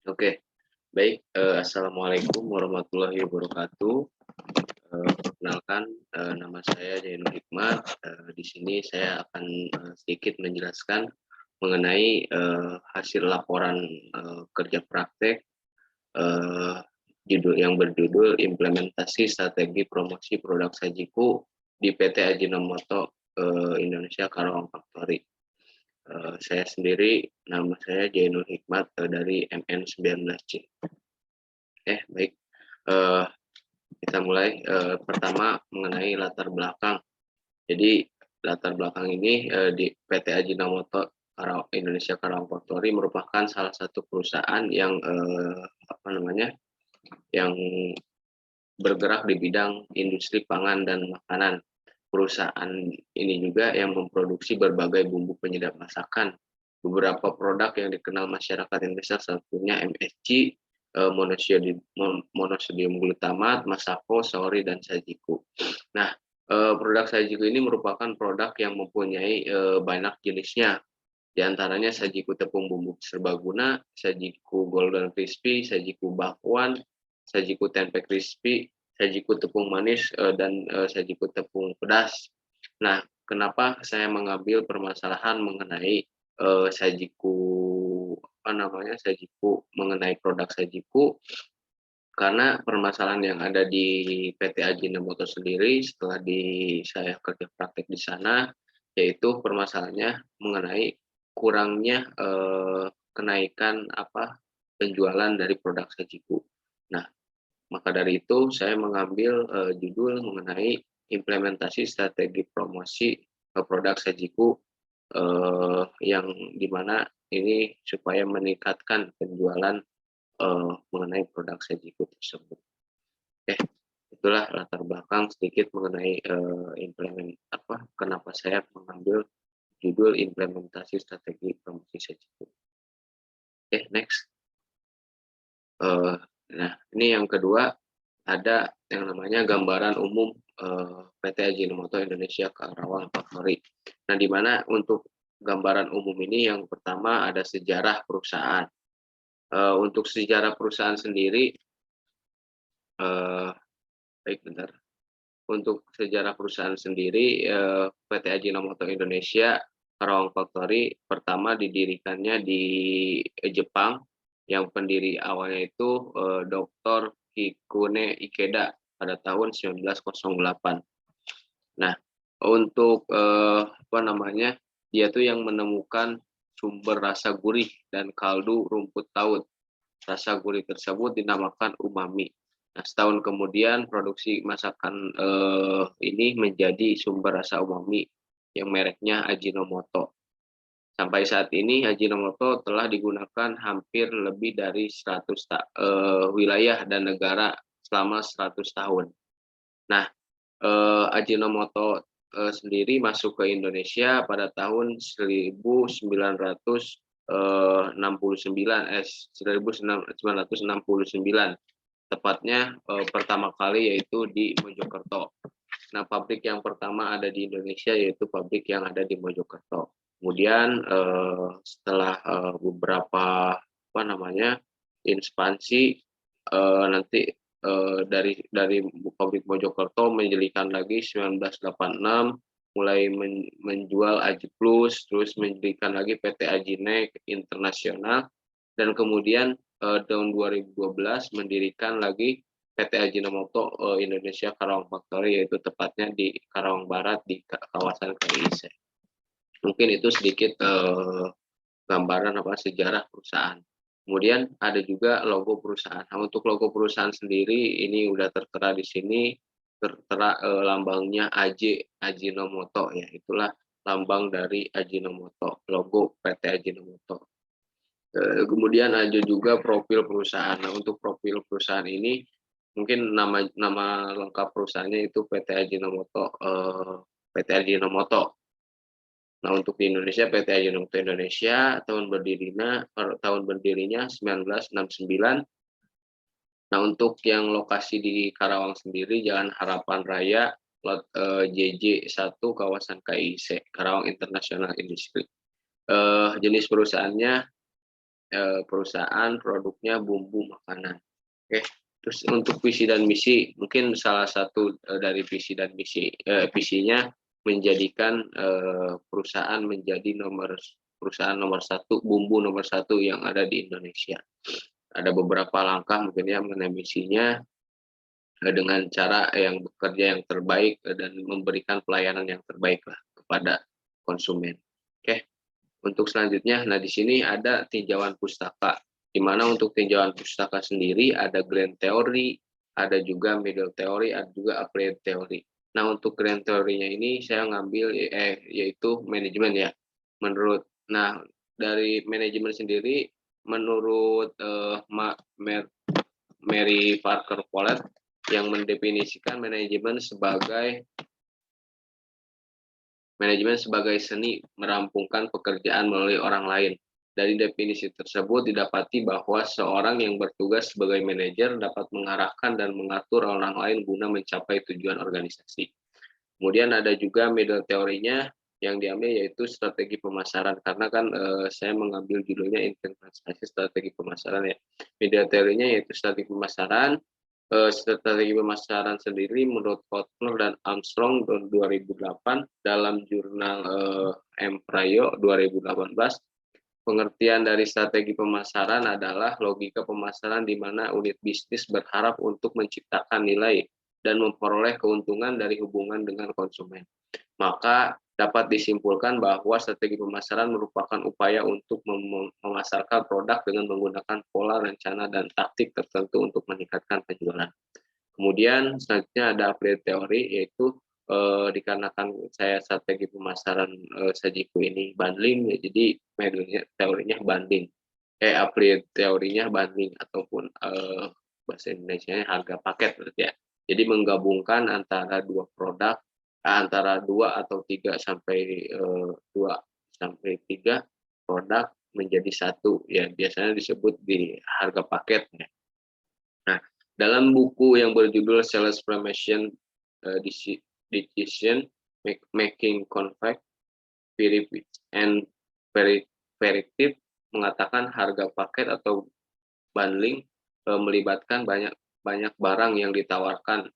Oke, baik. Assalamualaikum warahmatullahi wabarakatuh. Perkenalkan, nama saya Zainul Hikmat. Di sini saya akan sedikit menjelaskan mengenai hasil laporan kerja praktek eh, yang berjudul Implementasi Strategi Promosi Produk Sajiku di PT Ajinomoto Indonesia Karawang Factory. Saya sendiri, nama saya Zainul Hikmat dari MN19C. Baik. Eh, kita mulai. Pertama mengenai latar belakang. Jadi latar belakang ini di PT Ajinomoto Indonesia Karawang Factory merupakan salah satu perusahaan yang yang bergerak di bidang industri pangan dan makanan. Perusahaan ini juga yang memproduksi berbagai bumbu penyedap masakan. Beberapa produk yang dikenal masyarakat Indonesia satunya MSG, monosodium glutamat, Masako, Saori, dan Sajiku. Nah, produk Sajiku ini merupakan produk yang mempunyai banyak jenisnya. Di antaranya Sajiku tepung bumbu serbaguna, Sajiku golden crispy, Sajiku bakwan, Sajiku tempe crispy, Sajiku tepung manis, dan Sajiku tepung pedas. Nah, kenapa saya mengambil permasalahan mengenai Sajiku Sajiku mengenai produk Sajiku, karena permasalahan yang ada di PT Ajinomoto sendiri setelah saya kerja praktek di sana, yaitu permasalahannya mengenai kurangnya kenaikan penjualan dari produk Sajiku. Nah, maka dari itu saya mengambil judul mengenai implementasi strategi promosi produk Sajiku, yang dimana ini supaya meningkatkan penjualan mengenai produk Sajiku tersebut. Itulah latar belakang sedikit mengenai kenapa saya mengambil judul implementasi strategi promosi Sajiku. Next. Nah, ini yang kedua, ada yang namanya gambaran umum PT Ajinomoto Indonesia Karawang Factory. Nah, di mana untuk gambaran umum ini yang pertama ada sejarah perusahaan. Untuk sejarah perusahaan sendiri, bentar. Untuk sejarah perusahaan sendiri, PT Ajinomoto Indonesia Karawang Factory pertama didirikannya di Jepang, yang pendiri awalnya itu Dr. Kikune Ikeda pada tahun 1908. Nah, untuk dia tuh yang menemukan sumber rasa gurih dan kaldu rumput laut. Rasa gurih tersebut dinamakan umami. Nah, setahun kemudian produksi masakan ini menjadi sumber rasa umami yang mereknya Ajinomoto. Sampai saat ini Ajinomoto telah digunakan hampir lebih dari 100 wilayah dan negara selama 100 tahun. Nah, Ajinomoto sendiri masuk ke Indonesia pada tahun 1969, tepatnya pertama kali yaitu di Mojokerto. Nah, pabrik yang pertama ada di Indonesia yaitu pabrik yang ada di Mojokerto. Kemudian setelah beberapa ekspansi, nanti dari pabrik Mojokerto menjadikan lagi 1986 mulai menjual Aji Plus, terus menjadikan lagi PT Ajinek Internasional, dan kemudian tahun 2012 mendirikan lagi PT Ajinomoto Indonesia Karawang Factory, yaitu tepatnya di Karawang Barat di kawasan KIC. Mungkin itu sedikit gambaran sejarah perusahaan. Kemudian ada juga logo perusahaan. Nah, untuk logo perusahaan sendiri ini udah tertera di sini, tertera lambangnya Ajinomoto, ya, itulah lambang dari Ajinomoto, logo PT Ajinomoto. Kemudian ada juga profil perusahaan. Nah, untuk profil perusahaan ini mungkin nama lengkap perusahaannya itu PT Ajinomoto. Nah, untuk di Indonesia PT Ajinomoto Indonesia tahun berdirinya 1969. Nah, untuk yang lokasi di Karawang sendiri, Jalan Harapan Raya, lot JJ1, kawasan KIC, Karawang International Industry. Jenis perusahaannya perusahaan produknya bumbu makanan. Oke, terus untuk visi dan misi, mungkin salah satu dari visi dan misi, visinya menjadikan perusahaan menjadi perusahaan nomor satu, bumbu nomor satu yang ada di Indonesia. Ada beberapa langkah mungkin ya mengenai misinya, dengan cara yang bekerja yang terbaik dan memberikan pelayanan yang terbaik lah kepada konsumen. Oke, untuk selanjutnya, nah di sini ada tinjauan pustaka, di mana untuk tinjauan pustaka sendiri ada grand theory, ada juga middle theory, ada juga applied theory. Nah untuk grand theory-nya ini saya ngambil yaitu manajemen ya. Dari manajemen sendiri, menurut Mary Parker Follett yang mendefinisikan manajemen sebagai seni merampungkan pekerjaan melalui orang lain. Dari definisi tersebut didapati bahwa seorang yang bertugas sebagai manajer dapat mengarahkan dan mengatur orang lain guna mencapai tujuan organisasi. Kemudian ada juga middle teorinya yang diambil yaitu strategi pemasaran, karena kan saya mengambil judulnya implementasi strategi pemasaran ya. Middle teorinya yaitu strategi pemasaran. Strategi pemasaran sendiri menurut Kotler dan Armstrong tahun 2008 dalam jurnal Empleo 2018, pengertian dari strategi pemasaran adalah logika pemasaran di mana unit bisnis berharap untuk menciptakan nilai dan memperoleh keuntungan dari hubungan dengan konsumen. Maka dapat disimpulkan bahwa strategi pemasaran merupakan upaya untuk memasarkan produk dengan menggunakan pola, rencana, dan taktik tertentu untuk meningkatkan penjualan. Kemudian selanjutnya ada applied teori, yaitu dikarenakan saya strategi pemasaran Sajiku ini bundling, ya, jadi teorinya banding. Applied teorinya banding ataupun bahasa Indonesianya harga paket berarti ya. Jadi menggabungkan antara dua produk, antara 2 atau 3 sampai 2 sampai 3 produk menjadi satu ya, biasanya disebut di harga paket ya. Nah, dalam buku yang berjudul Sales Promotion Decision Making Contract and Verified mengatakan harga paket atau bundling melibatkan banyak barang yang ditawarkan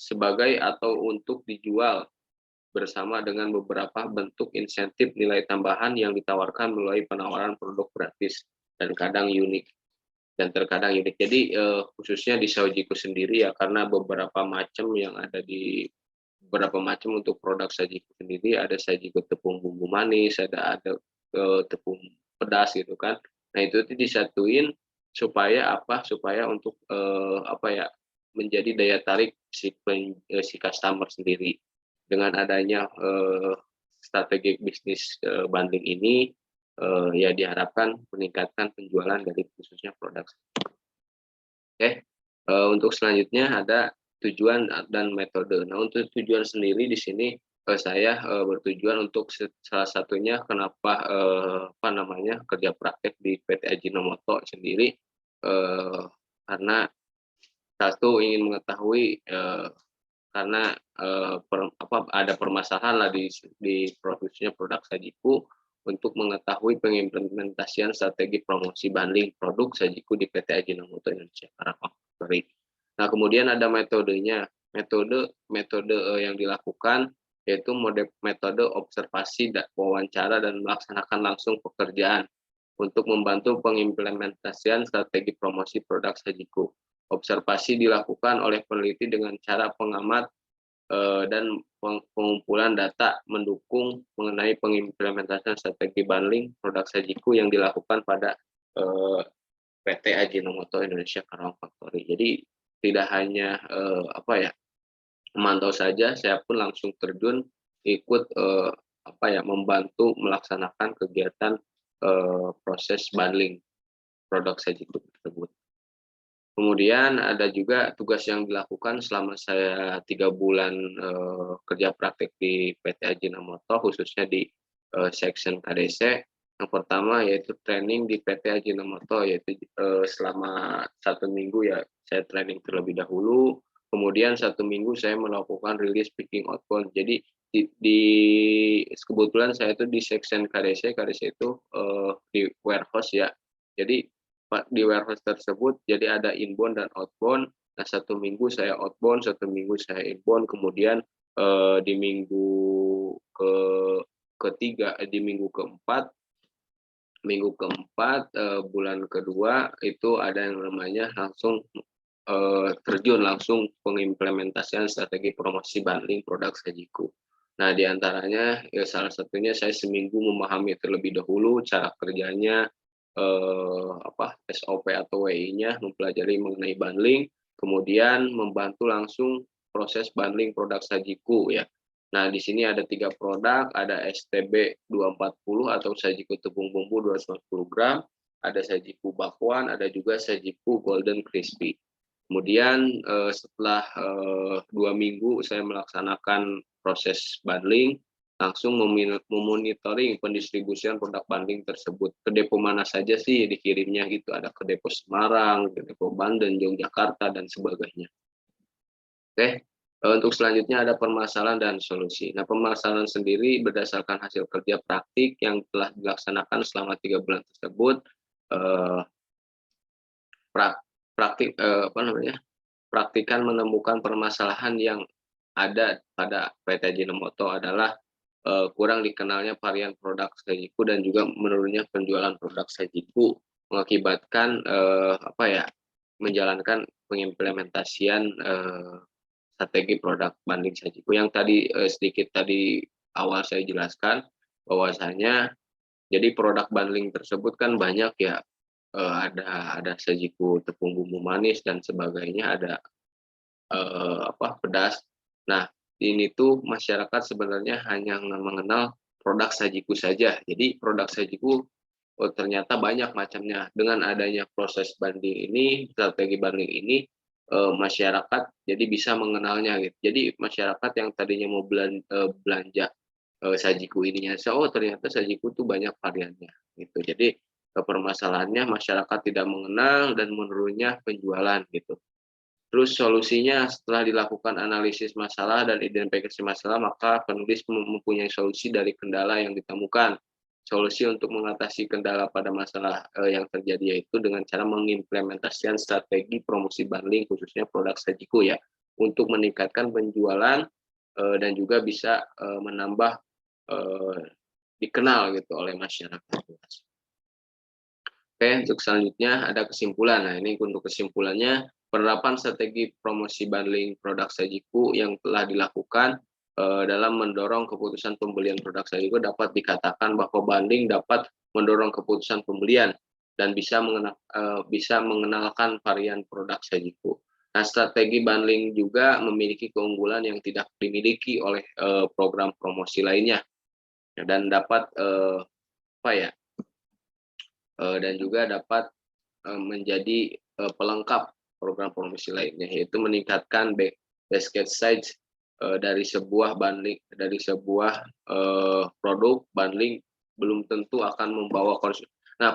sebagai atau untuk dijual bersama dengan beberapa bentuk insentif nilai tambahan yang ditawarkan melalui penawaran produk gratis dan terkadang unik. Jadi khususnya di Sajiku sendiri ya, karena beberapa macam untuk produk Sajiku sendiri, ada Sajiku tepung bumbu manis, ada tepung pedas gitu kan. Nah itu disatuin supaya untuk menjadi daya tarik si customer sendiri. Dengan adanya strategi bisnis bundling ini, ya diharapkan meningkatkan penjualan dari khususnya produk. Oke, untuk selanjutnya ada tujuan dan metode. Nah untuk tujuan sendiri di sini saya bertujuan untuk salah satunya kenapa kerja praktek di PT Ajinomoto sendiri, karena satu ingin mengetahui karena ada permasalahan lah di produksinya produk Sajiku, untuk mengetahui pengimplementasian strategi promosi bundling produk Sajiku di PT Ajinomoto Indonesia Factory. Nah kemudian ada metodenya, metode yang dilakukan yaitu metode observasi, wawancara, dan melaksanakan langsung pekerjaan untuk membantu pengimplementasian strategi promosi produk Sajiku. Observasi dilakukan oleh peneliti dengan cara pengamat dan pengumpulan data mendukung mengenai pengimplementasian strategi bundling produk Sajiku yang dilakukan pada PT Ajinomoto Indonesia Karawang Factory. Jadi tidak hanya memantau saja, saya pun langsung terjun ikut membantu melaksanakan kegiatan proses bundling produk Sajiku tersebut. Kemudian ada juga tugas yang dilakukan selama saya 3 bulan kerja praktek di PT Ajinomoto, khususnya di section KDC. Yang pertama yaitu training di PT Ajinomoto, yaitu selama 1 minggu ya saya training terlebih dahulu. Kemudian 1 minggu saya melakukan release speaking outbound. Jadi di kebetulan saya itu di section KDC, KDC itu di warehouse ya. Jadi di warehouse tersebut jadi ada inbound dan outbound. Nah, 1 minggu saya outbound, 1 minggu saya inbound, kemudian di minggu ke ketiga, di minggu keempat bulan kedua itu ada yang namanya langsung terjun langsung pengimplementasian strategi promosi bundling produk Sajiku. Nah, diantaranya ya salah satunya saya seminggu memahami terlebih dahulu cara kerjanya, SOP atau WI-nya, mempelajari mengenai bundling, kemudian membantu langsung proses bundling produk Sajiku ya. Nah, di sini ada 3 produk, ada STB 240 atau Sajiku tepung bumbu 250 gram, ada Sajiku bakwan, ada juga Sajiku golden crispy. Kemudian setelah 2 minggu saya melaksanakan proses bundling, langsung memonitoring pendistribusian produk bundling tersebut. Ke depo mana saja sih dikirimnya gitu, ada ke depo Semarang, ke depo Banten, Yogyakarta, dan sebagainya. Oke. Untuk selanjutnya ada permasalahan dan solusi. Nah, permasalahan sendiri berdasarkan hasil kerja praktik yang telah dilaksanakan selama 3 bulan tersebut, praktikan menemukan permasalahan yang ada pada PT Ajinomoto adalah kurang dikenalnya varian produk Sajiku dan juga menurunnya penjualan produk Sajiku mengakibatkan menjalankan pengimplementasian strategi produk banding Sajiku yang tadi sedikit tadi awal saya jelaskan bahwasanya jadi produk bundling tersebut kan banyak ya, ada Sajiku tepung bumbu manis dan sebagainya, ada pedas. Nah, ini tuh masyarakat sebenarnya hanya mengenal produk Sajiku saja. Jadi produk Sajiku ternyata banyak macamnya. Dengan adanya proses banding ini, strategi banding ini, masyarakat jadi bisa mengenalnya gitu. Jadi masyarakat yang tadinya mau belanja Sajiku ininya, oh ternyata Sajiku tuh banyak variannya gitu. Jadi permasalahannya masyarakat tidak mengenal dan menurunnya penjualan gitu. Terus solusinya setelah dilakukan analisis masalah dan identifikasi masalah, maka penulis mempunyai solusi dari kendala yang ditemukan. Solusi untuk mengatasi kendala pada masalah yang terjadi yaitu dengan cara mengimplementasikan strategi promosi bundling khususnya produk Sajiku ya, untuk meningkatkan penjualan dan juga bisa menambah dikenal gitu oleh masyarakat. Oke, untuk selanjutnya ada kesimpulan. Nah, ini untuk kesimpulannya, penerapan strategi promosi bundling produk Sajiku yang telah dilakukan dalam mendorong keputusan pembelian produk Sajiku dapat dikatakan bahwa bundling dapat mendorong keputusan pembelian dan bisa mengenalkan varian produk Sajiku. Nah, strategi bundling juga memiliki keunggulan yang tidak dimiliki oleh program promosi lainnya dan dapat dan juga dapat menjadi pelengkap program promosi lainnya, yaitu meningkatkan basket size dari sebuah produk bundling belum tentu akan membawa konsumen. Nah,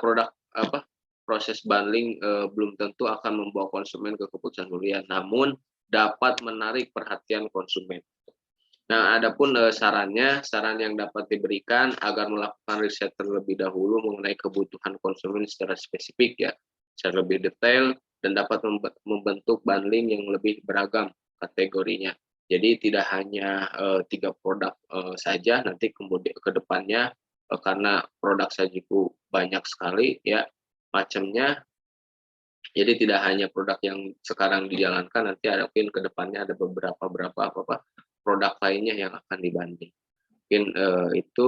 proses bundling belum tentu akan membawa konsumen ke keputusan pembelian, namun dapat menarik perhatian konsumen. Nah, adapun saran yang dapat diberikan agar melakukan riset terlebih dahulu mengenai kebutuhan konsumen secara spesifik ya, secara lebih detail dan dapat membentuk bundling yang lebih beragam kategorinya. Jadi tidak hanya 3 produk saja, nanti kemudian ke depannya karena produk Sajiku banyak sekali ya macamnya. Jadi tidak hanya produk yang sekarang dijalankan, nanti ada mungkin ke depannya ada beberapa produk lainnya yang akan dibanding. Mungkin itu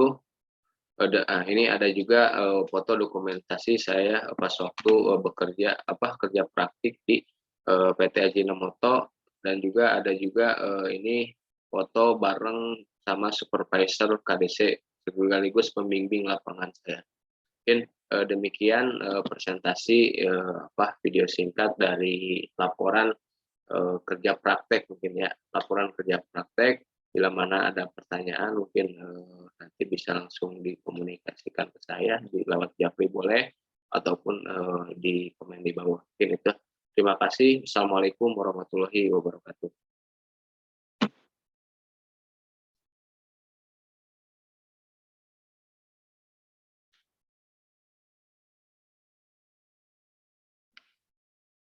ini ada juga foto dokumentasi saya pas waktu kerja praktik di PT Ajinomoto, dan juga ada juga ini foto bareng sama supervisor KDC sekaligus pembimbing lapangan saya. Mungkin demikian presentasi video singkat dari laporan kerja praktek mungkin ya, laporan kerja praktek. Bila mana ada pertanyaan mungkin nanti bisa langsung dikomunikasikan ke saya di lewat Japri boleh, ataupun di komen di bawah. Mungkin itu. Terima kasih. Assalamualaikum warahmatullahi wabarakatuh.